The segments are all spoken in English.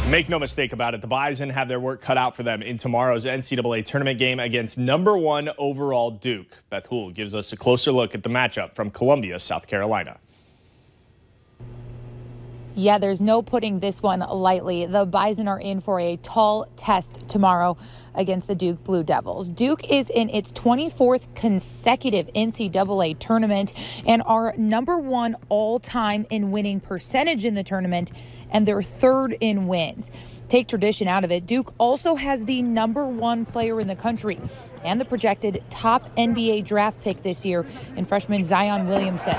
Make no mistake about it, the Bison have their work cut out for them in tomorrow's NCAA tournament game against #1 overall Duke. Beth Hool gives us a closer look at the matchup from Columbia, South Carolina. Yeah, there's no putting this one lightly. The Bison are in for a tall test tomorrow against the Duke Blue Devils. Duke is in its 24th consecutive NCAA tournament and are #1 all-time in winning percentage in the tournament, and they're 3rd in wins. Take tradition out of it, Duke also has the #1 player in the country and the projected top NBA draft pick this year in freshman Zion Williamson.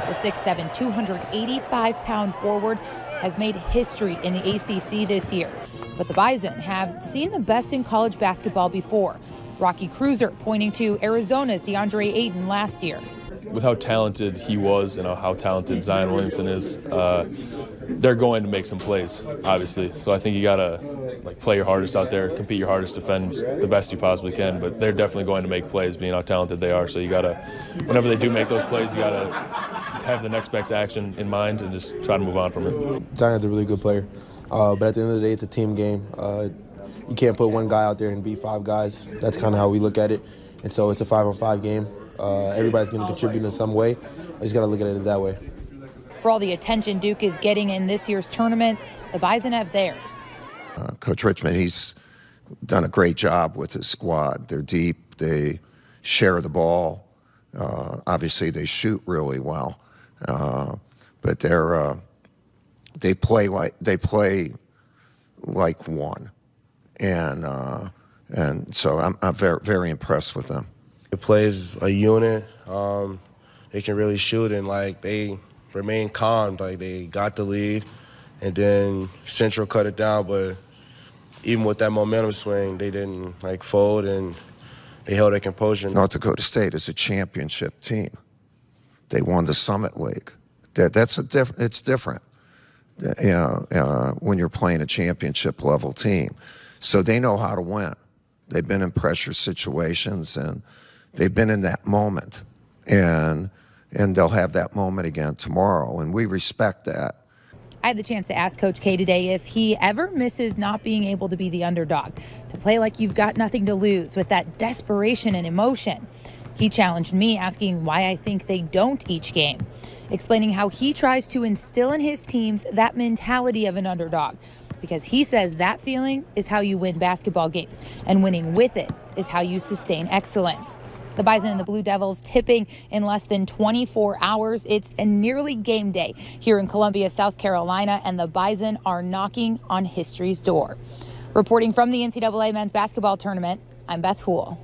The 6'7", 285-pound forward has made history in the ACC this year. But the Bison have seen the best in college basketball before. Rocky Cruiser pointing to Arizona's DeAndre Ayton last year. With how talented he was and how talented Zion Williamson is, they're going to make some plays, obviously. So I think you got to play your hardest out there, compete your hardest, defend the best you possibly can. But they're definitely going to make plays, being how talented they are. So you got to, whenever they do make those plays, you got to have the next best action in mind and just try to move on from it. Zion's a really good player, but at the end of the day, it's a team game. You can't put one guy out there and beat 5 guys. That's kind of how we look at it. And so it's a 5-on-5 game. Everybody's going to contribute in some way. I just got to look at it that way. For all the attention Duke is getting in this year's tournament, the Bison have theirs. Coach Richmond, he's done a great job with his squad. They're deep. They share the ball. Obviously, they shoot really well, but they play like one, and so I'm very, very impressed with them. It plays a unit. They can really shoot, and they remain calm. They got the lead, and then Central cut it down. But even with that momentum swing, they didn't fold, and they held their composure. North Dakota State is a championship team. They won the Summit League. It's different. When you're playing a championship level team, so they know how to win. They've been in pressure situations, and they've been in that moment, and they'll have that moment again tomorrow, and we respect that. I had the chance to ask Coach K today if he ever misses not being able to be the underdog, to play like you've got nothing to lose with that desperation and emotion. He challenged me, asking why I think they don't each game, explaining how he tries to instill in his teams that mentality of an underdog, because he says that feeling is how you win basketball games, and winning with it is how you sustain excellence. The Bison and the Blue Devils tipping in less than 24 hours. It's a nearly game day here in Columbia, South Carolina, and the Bison are knocking on history's door. Reporting from the NCAA men's basketball tournament, I'm Beth Hool.